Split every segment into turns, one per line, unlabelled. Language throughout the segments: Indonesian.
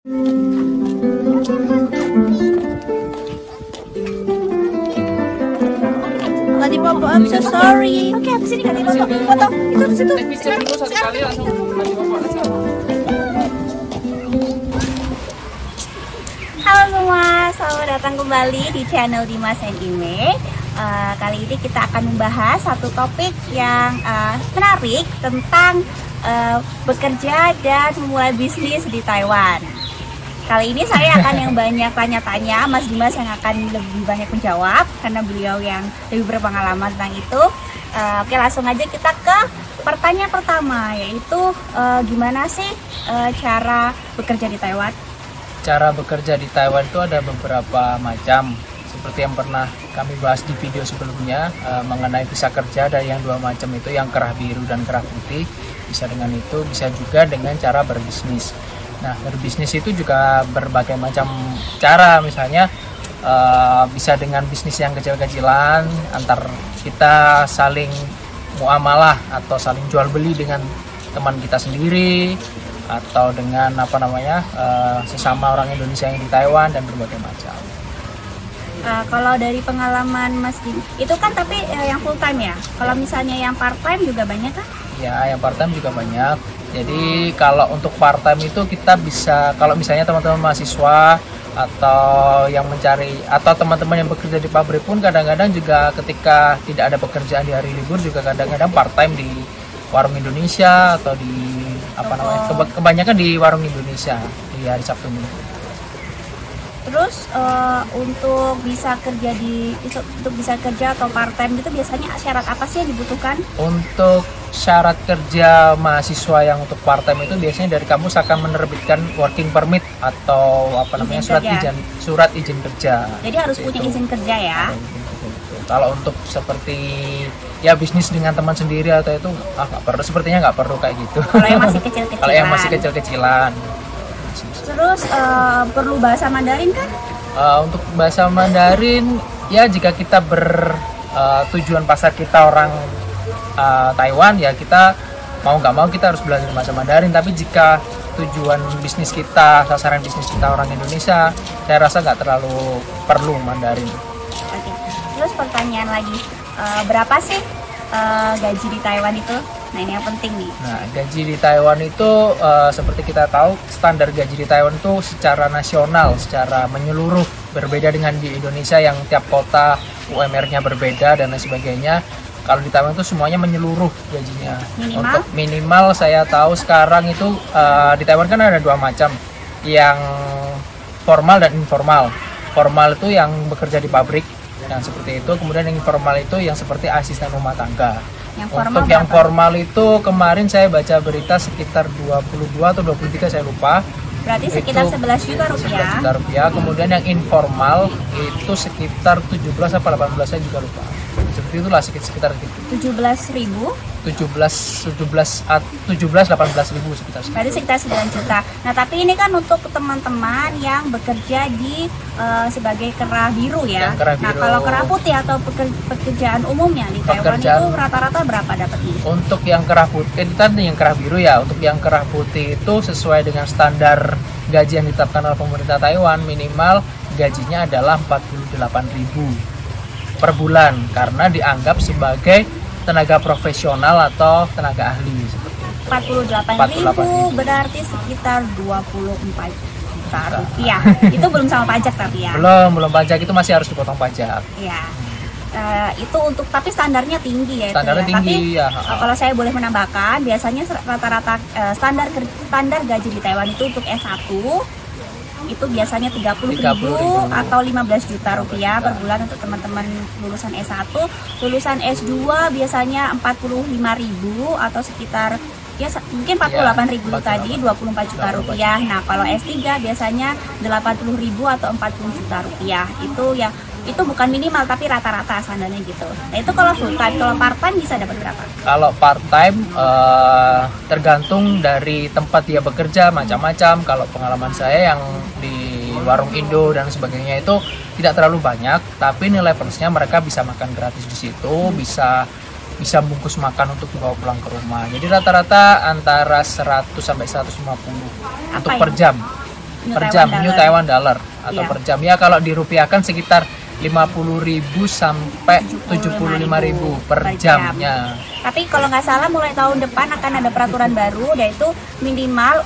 Tadi Bobo, I'm so sorry. Oke, habis ini ganti Bobo. Foto, itu di situ.
Picture dulu satu kali langsung ganti Bobo aja.
Halo semua, selamat datang kembali di channel Dimas and Ime. Kali ini kita akan membahas satu topik yang menarik tentang bekerja dan memulai bisnis di Taiwan. Kali ini saya akan yang banyak tanya-tanya, Mas Dimas yang akan lebih banyak menjawab karena beliau yang lebih berpengalaman tentang itu. Oke, langsung aja kita ke pertanyaan pertama, yaitu gimana sih cara bekerja di Taiwan?
Cara bekerja di Taiwan itu ada beberapa macam, seperti yang pernah kami bahas di video sebelumnya mengenai visa kerja. Ada yang dua macam itu, yang kerah biru dan kerah putih. Bisa dengan itu, bisa juga dengan cara berbisnis. Nah, berbisnis itu juga berbagai macam cara, misalnya bisa dengan bisnis yang kecil-kecilan, antar kita saling muamalah atau saling jual beli dengan teman kita sendiri, atau dengan sesama orang Indonesia yang di Taiwan, dan berbagai macam.
Kalau dari pengalaman Mas Dim, itu kan tapi yang full time ya. Kalau misalnya yang part time juga banyak kan?
Ya, yang part time juga banyak. Jadi kalau untuk part time itu kita bisa, kalau misalnya teman-teman mahasiswa atau yang mencari, atau teman-teman yang bekerja di pabrik pun kadang-kadang juga ketika tidak ada pekerjaan di hari libur juga kadang-kadang part time di warung Indonesia atau di kebanyakan di warung Indonesia di hari Sabtu Minggu.
Terus untuk bisa kerja atau part time itu biasanya syarat apa sih yang dibutuhkan?
Untuk syarat kerja mahasiswa yang untuk part time itu biasanya dari kampus akan menerbitkan working permit atau surat izin kerja.
Jadi harus punya izin kerja ya.
Kalau untuk seperti ya bisnis dengan teman sendiri atau itu nggak perlu, sepertinya nggak perlu kayak gitu.
Kalau yang masih kecil-kecilan.
Kalau yang masih kecil-kecilan.
Terus perlu bahasa Mandarin kan?
Untuk bahasa Mandarin ya jika kita tujuan pasar kita orang Taiwan, ya kita mau nggak mau kita harus belajar bahasa Mandarin. Tapi jika tujuan bisnis kita, sasaran bisnis kita orang Indonesia, saya rasa nggak terlalu perlu Mandarin.
Oke. Terus pertanyaan lagi, berapa sih gaji di Taiwan itu? Nah, ini yang penting nih.
Nah, gaji di Taiwan itu seperti kita tahu, standar gaji di Taiwan itu secara nasional, secara menyeluruh, berbeda dengan di Indonesia yang tiap kota UMR-nya berbeda dan lain sebagainya. Kalau di Taiwan itu semuanya menyeluruh gajinya.
Minimal?
Untuk minimal saya tahu sekarang itu di Taiwan kan ada dua macam, yang formal dan informal. Formal itu yang bekerja di pabrik, yang seperti itu. Kemudian yang informal itu yang seperti asisten rumah tangga. Untuk yang formal itu kemarin saya baca berita sekitar 22 atau 23, saya lupa.
Berarti sekitar 11 juta rupiah.
11 juta rupiah. Kemudian yang informal itu sekitar 17 atau 18, saya juga lupa. Seperti itulah sekitar gitu.
17.000?
18 ribu sekitar.
Berarti sekitar 9 juta. Nah, tapi ini kan untuk teman-teman yang bekerja di sebagai kerah biru ya.
Kerah biru.
Nah, kalau kerah putih atau pekerjaan umumnya di Taiwan itu rata-rata berapa dapatnya?
Untuk yang kerah putih, yang kerah biru ya. Untuk yang kerah putih itu sesuai dengan standar gaji yang ditetapkan oleh pemerintah Taiwan, minimal gajinya adalah 48.000 per bulan karena dianggap sebagai tenaga profesional atau tenaga ahli seperti itu.
48.000 berarti sekitar 24 juta rupiah. Itu belum sama pajak tapi ya?
Belum pajak, itu masih harus dipotong pajak.
Iya. Itu untuk, tapi standarnya tinggi ya.
Standarnya tinggi ya.
Kalau saya boleh menambahkan, biasanya rata-rata standar gaji di Taiwan itu untuk S1 itu biasanya 30.000 atau 15 juta rupiah per bulan untuk teman-teman lulusan S1. Lulusan S2 biasanya 45.000 atau sekitar ya mungkin 48.000 tadi, 24 juta rupiah. Nah, kalau S3 biasanya 80.000 atau 40 juta rupiah. Itu bukan minimal tapi rata-rata standarnya gitu. Nah, itu kalau full time. Kalau part time bisa dapat berapa?
Kalau part time tergantung dari tempat dia bekerja, macam-macam. Kalau pengalaman saya yang di warung Indo dan sebagainya itu tidak terlalu banyak, tapi nilai plusnya mereka bisa makan gratis di situ, bisa bungkus makan untuk dibawa pulang ke rumah. Jadi rata-rata antara 100 sampai 150 untuk per jam. per jam, New Taiwan dollar atau
Iya.
per jam ya, kalau dirupiahkan sekitar 50.000 sampai 75.000 per jamnya.
Tapi kalau nggak salah mulai tahun depan akan ada peraturan baru, yaitu minimal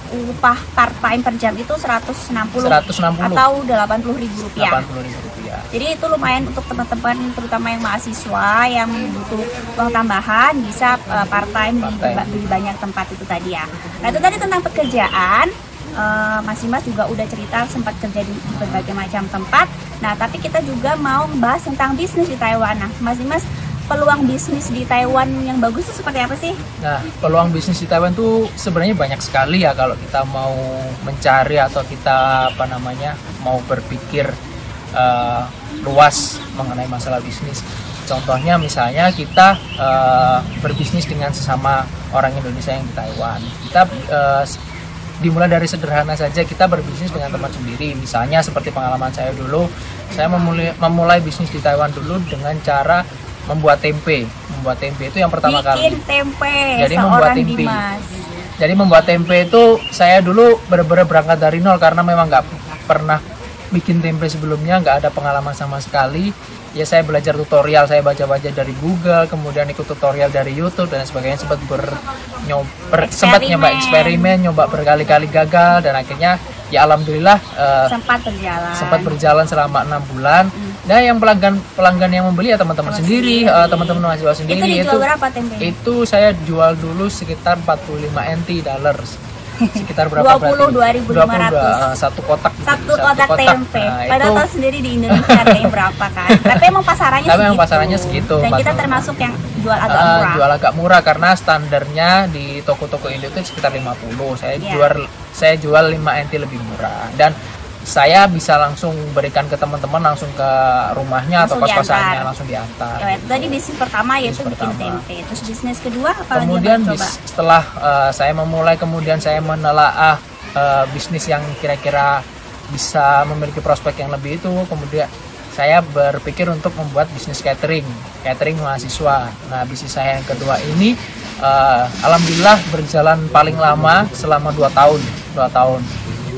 upah part time per jam itu 160 atau 80.000 rupiah.
80.000 rupiah.
Jadi itu lumayan untuk teman-teman terutama yang mahasiswa yang butuh uang tambahan, bisa part time di banyak tempat itu tadi ya. Nah itu tadi tentang pekerjaan. Mas Dimas juga udah cerita sempat kerja di berbagai macam tempat. Nah tapi kita juga mau membahas tentang bisnis di Taiwan. Nah Mas Dimas, peluang bisnis di Taiwan yang bagus itu seperti apa sih?
Nah, peluang bisnis di Taiwan tuh sebenarnya banyak sekali ya kalau kita mau mencari atau kita mau berpikir luas mengenai masalah bisnis. Contohnya misalnya kita berbisnis dengan sesama orang Indonesia yang di Taiwan. Kita dimulai dari sederhana saja, kita berbisnis dengan teman sendiri. Misalnya seperti pengalaman saya dulu, saya memulai bisnis di Taiwan dulu dengan cara membuat tempe. Membuat tempe itu yang pertama kali.
Bikin tempe.
Jadi membuat tempe.
Dimas.
Jadi membuat tempe itu saya dulu benar-benar berangkat dari nol karena memang nggak pernah bikin tempe sebelumnya, nggak ada pengalaman sama sekali. Ya saya belajar tutorial, saya baca-baca dari Google, kemudian ikut tutorial dari YouTube dan sebagainya. Sempat nyoba eksperimen, nyoba berkali-kali gagal, dan akhirnya ya alhamdulillah sempat berjalan selama 6 bulan. Nah yang pelanggan yang membeli ya teman-teman sendiri, teman-teman mahasiswa sendiri.
Itu berapa tempenya?
Itu saya jual dulu sekitar 45 NT dollars. Sekitar berapa
22.500
satu kotak
tempe.
Nah,
padahal tahu sendiri di Indonesia harganya berapa kan. Tapi emang pasarannya segitu. Dan kita termasuk yang jual agak murah.
Jual agak murah karena standarnya di toko-toko Indo itu sekitar 50. Saya jual 5 NT lebih murah, dan saya bisa langsung berikan ke teman-teman langsung ke rumahnya atau kos-kosannya, langsung diantar.
Ya, tadi bisnis pertama yaitu bikin tempe. Terus bisnis kedua apa lagi?
Kemudian setelah saya memulai, kemudian saya menelaah bisnis yang kira-kira bisa memiliki prospek yang lebih itu, kemudian saya berpikir untuk membuat bisnis catering mahasiswa. Nah, bisnis saya yang kedua ini alhamdulillah berjalan paling lama selama 2 tahun.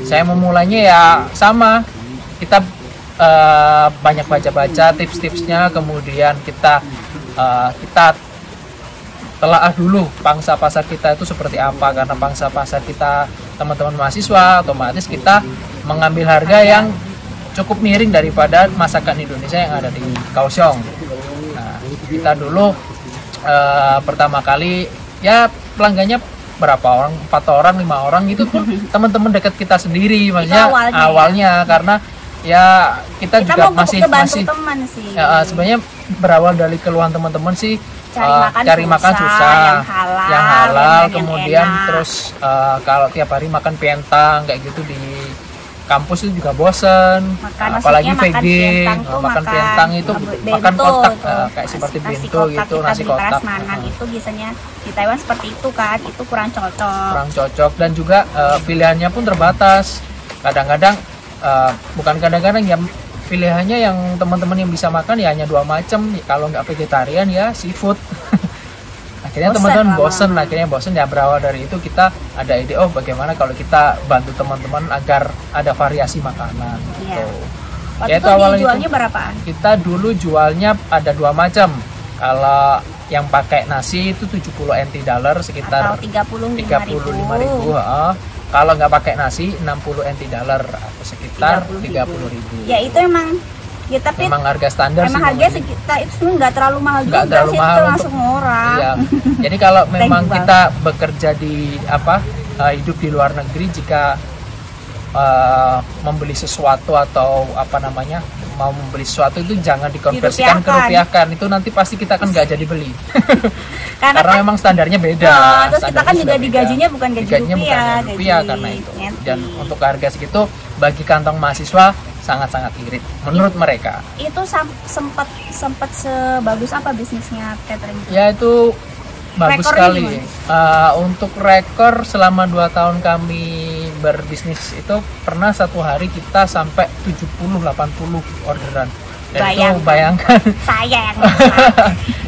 Saya memulainya ya sama, kita banyak baca-baca tips-tipsnya, kemudian kita telaah dulu pangsa pasar kita itu seperti apa, karena pangsa pasar kita teman-teman mahasiswa, otomatis kita mengambil harga yang cukup miring daripada masakan Indonesia yang ada di Kaohsiung. Nah, kita dulu pertama kali ya pelanggannya berapa orang, 4 orang, 5 orang itu tuh teman-teman dekat kita sendiri, maksudnya awalnya karena ya kita juga masih
teman sih.
Ya, sebenarnya berawal dari keluhan teman-teman sih,
cari makan susah,
yang halal kemudian terus kalau tiap hari makan pentang kayak gitu di kampus itu juga bosen, apalagi vegan, makan pentang itu makan kotak kayak seperti bento gitu, nasi kotak.
Itu biasanya di Taiwan seperti itu kan, itu kurang cocok dan juga pilihannya pun terbatas. Kadang-kadang ya pilihannya yang teman-teman yang bisa makan ya hanya 2 macam, kalau nggak vegetarian ya seafood. Akhirnya teman-teman bosen ya, berawal dari itu kita ada ide, bagaimana kalau kita bantu teman-teman agar ada variasi makanan gitu. Waktu itu dijualnya berapaan?
Kita dulu jualnya ada 2 macam. Kalau yang pakai nasi itu 70 NT dollar, sekitar 35.000. Kalau nggak pakai nasi 60 NT dollar atau sekitar 30.000.
Ya itu emang ya, tapi
memang harga standar
sih. Memang harga sekitar itu nggak terlalu mahal juga sih, itu langsung murah.
Iya. Jadi kalau memang kita bekerja di hidup di luar negeri, jika membeli sesuatu atau mau membeli sesuatu itu jangan dikonversikan ke rupiah kan, itu nanti pasti kita kan nggak jadi beli. Karena memang standarnya beda.
Terus kita kan juga digajinya bukan gaji rupiah
karena itu. Dan untuk harga segitu bagi kantong mahasiswa sangat-sangat irit menurut mereka.
Itu sempat sebagus apa bisnisnya catering?
Ya itu bagus sekali. Untuk rekor selama 2 tahun kami berbisnis itu pernah satu hari kita sampai 70-80 orderan. Dan itu bayangkan.
Sayang.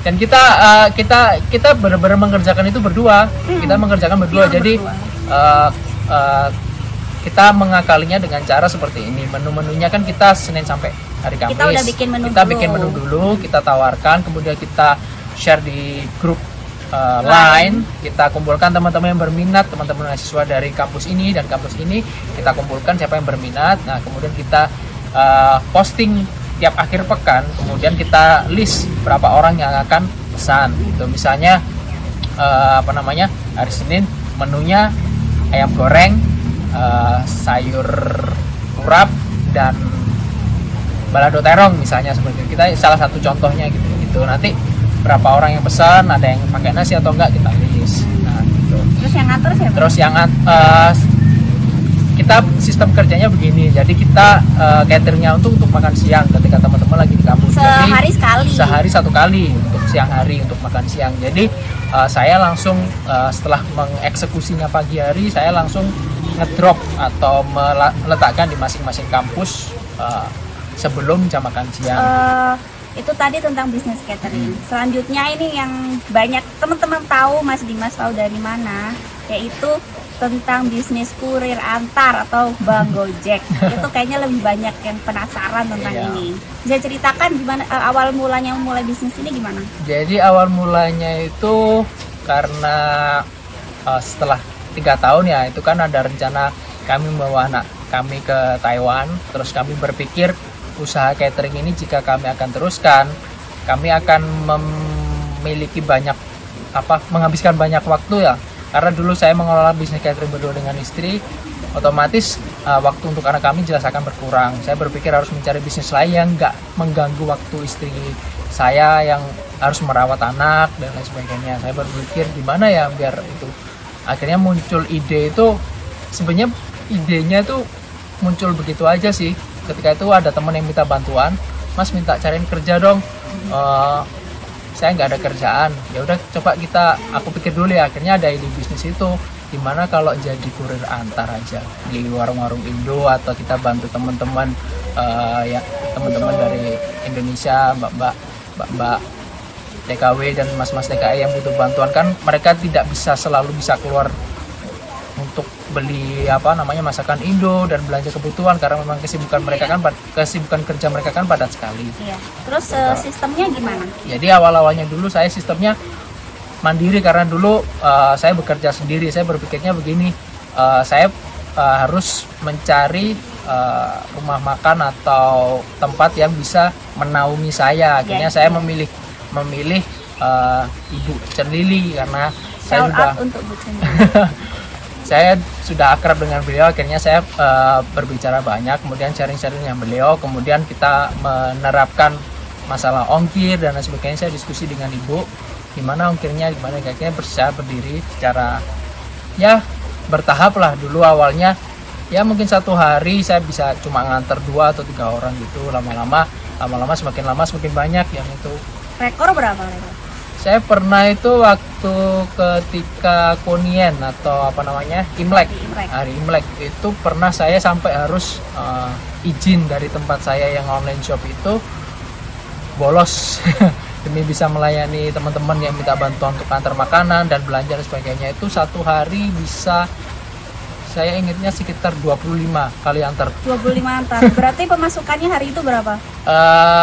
Dan kita benar-benar mengerjakan itu berdua. Kita mengerjakan berdua. Jadi kita mengakalinya dengan cara seperti ini. Menu-menunya kan kita Senin sampai hari Kamis.
Kita udah bikin menu
kita bikin menu dulu, kita tawarkan, kemudian kita share di grup Line. Kita kumpulkan teman-teman yang berminat, teman-teman mahasiswa dari kampus ini dan kampus ini, kita kumpulkan siapa yang berminat. Nah, kemudian kita posting tiap akhir pekan, kemudian kita list berapa orang yang akan pesan. Gitu. Misalnya hari Senin menunya ayam goreng, sayur urap dan balado terong misalnya, seperti itu. Kita salah satu contohnya gitu. Nanti berapa orang yang pesan, ada yang pakai nasi atau enggak, kita list. Nah, gitu.
Terus yang ngatur siapa?
Terus yang kita sistem kerjanya begini. Jadi kita cateringnya untuk makan siang ketika teman-teman lagi di kampus.
Sehari sekali.
Sehari 1 kali untuk siang hari untuk makan siang. Jadi saya langsung setelah mengeksekusinya pagi hari, saya langsung ngedrop atau meletakkan di masing-masing kampus sebelum jam makan siang.
Itu tadi tentang bisnis catering. Selanjutnya ini yang banyak teman-teman tahu, Mas Dimas tahu dari mana, yaitu tentang bisnis kurir antar atau Bang Gojek. Itu kayaknya lebih banyak yang penasaran tentang ini. Bisa ceritakan gimana awal mulanya mulai bisnis ini gimana?
Jadi awal mulanya itu karena setelah 3 tahun ya, itu kan ada rencana kami membawa anak kami ke Taiwan. Terus kami berpikir usaha catering ini jika kami akan teruskan, kami akan memiliki menghabiskan banyak waktu ya. Karena dulu saya mengelola bisnis catering berdua dengan istri, otomatis waktu untuk anak kami jelas akan berkurang. Saya berpikir harus mencari bisnis lain yang nggak mengganggu waktu istri saya yang harus merawat anak dan lain sebagainya. Saya berpikir gimana ya biar itu. Akhirnya muncul ide itu, sebenarnya idenya itu muncul begitu aja sih. Ketika itu ada teman yang minta bantuan, Mas minta cariin kerja dong. Saya nggak ada kerjaan. Ya udah coba aku pikir dulu ya. Akhirnya ada ide bisnis itu. Gimana kalau jadi kurir antar aja di warung-warung Indo, atau kita bantu teman-teman teman-teman dari Indonesia, mbak TKW dan mas-mas TKI yang butuh bantuan, kan mereka tidak selalu bisa keluar untuk beli masakan Indo dan belanja kebutuhan karena memang kesibukan kerja mereka kan padat sekali.
Iya. Terus sistemnya gimana?
Jadi awalnya dulu saya sistemnya mandiri, karena dulu saya bekerja sendiri. Saya berpikirnya begini, saya harus mencari rumah makan atau tempat yang bisa menaungi saya. Akhirnya saya memilih Ibu Cenlili, karena saya saya sudah akrab dengan beliau. Akhirnya saya berbicara banyak, kemudian sharing-sharing dengan beliau, kemudian kita menerapkan masalah ongkir dan lain sebagainya. Saya diskusi dengan ibu gimana ongkirnya, gimana, kayaknya bisa berdiri secara bertahap lah. Dulu awalnya mungkin 1 hari saya bisa cuma nganter 2 atau 3 orang gitu. Lama-lama semakin lama semakin banyak yang itu.
Rekor berapa?
Saya pernah itu waktu ketika Konien atau Imlek, hari Imlek itu pernah saya sampai harus izin dari tempat saya yang online shop itu, bolos demi bisa melayani teman-teman yang minta bantuan untuk antar makanan dan belanja dan sebagainya. Itu 1 hari bisa, saya ingatnya sekitar 25 kali antar. 25
antar. Berarti pemasukannya hari itu berapa?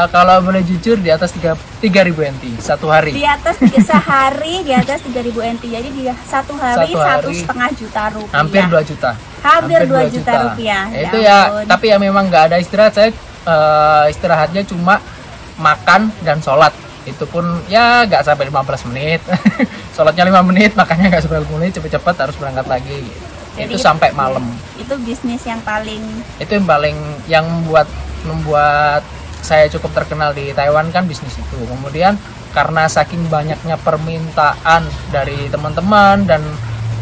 Kalau boleh jujur di atas 3.000 NT 1 hari.
Di atas sehari di atas 3.000 NT. Jadi di 1 hari 1,5 juta rupiah.
Hampir 2 juta.
Hampir 2 juta rupiah.
Itu tapi memang nggak ada istirahat. Saya istirahatnya cuma makan dan sholat. Itu pun nggak sampai 15 menit. Sholatnya 5 menit, makannya nggak sampai 5 menit, cepet-cepet harus berangkat lagi. Jadi itu sampai malam.
Itu bisnis yang paling
membuat saya cukup terkenal di Taiwan kan bisnis itu. Kemudian karena saking banyaknya permintaan dari teman-teman dan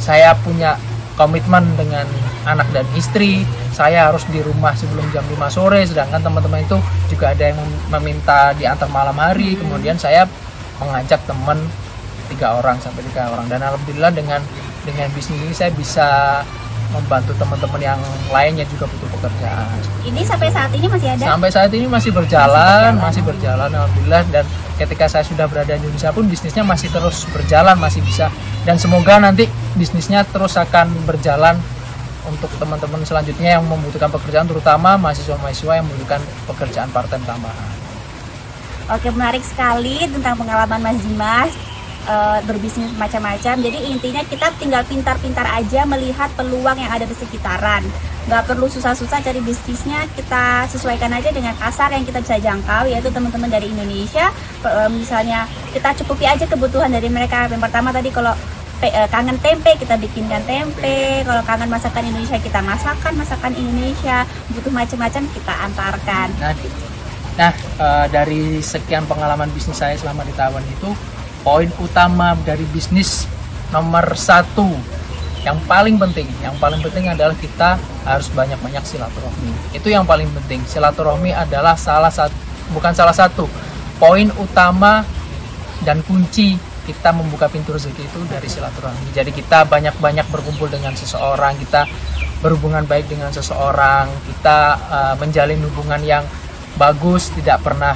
saya punya komitmen dengan anak dan istri, saya harus di rumah sebelum jam 5 sore, sedangkan teman-teman itu juga ada yang meminta diantar malam hari. Kemudian saya mengajak teman 3 orang sampai 3 orang, dan alhamdulillah dengan bisnis ini saya bisa membantu teman-teman yang lainnya juga butuh pekerjaan.
Ini sampai saat ini masih ada?
Sampai saat ini masih berjalan alhamdulillah, dan ketika saya sudah berada di Indonesia pun bisnisnya masih terus berjalan, masih bisa, dan semoga nanti bisnisnya terus akan berjalan untuk teman-teman selanjutnya yang membutuhkan pekerjaan, terutama mahasiswa-mahasiswa yang membutuhkan pekerjaan part-time tambahan.
Oke, menarik sekali tentang pengalaman Mas Dimas berbisnis macam-macam. Jadi intinya kita tinggal pintar-pintar aja melihat peluang yang ada di sekitaran. Nggak perlu susah-susah cari bisnisnya, kita sesuaikan aja dengan pasar yang kita bisa jangkau, yaitu teman-teman dari Indonesia. Misalnya kita cukupi aja kebutuhan dari mereka. Yang pertama tadi, kalau kangen tempe, kita bikinkan tempe. Kalau kangen masakan Indonesia, kita masakan Indonesia. Butuh macam-macam, kita antarkan.
Nah, dari sekian pengalaman bisnis saya selama di Taiwan itu, poin utama dari bisnis nomor 1 yang paling penting adalah kita harus banyak-banyak silaturahmi. Itu yang paling penting. Silaturahmi adalah bukan salah satu poin utama dan kunci kita membuka pintu rezeki itu dari silaturahmi. Jadi kita banyak-banyak berkumpul dengan seseorang, kita berhubungan baik dengan seseorang, kita menjalin hubungan yang bagus, tidak pernah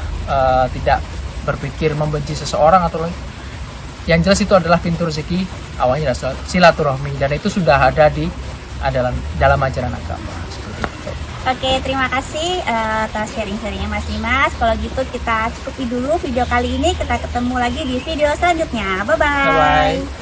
tidak berpikir membenci seseorang atau yang jelas itu adalah pintu rezeki awalnya adalah silaturahmi, dan itu sudah ada dalam ajaran agama.
Oke, terima kasih atas sharing-sharingnya Mas Dimas. Kalau gitu kita cukupi dulu video kali ini, kita ketemu lagi di video selanjutnya. Bye-bye.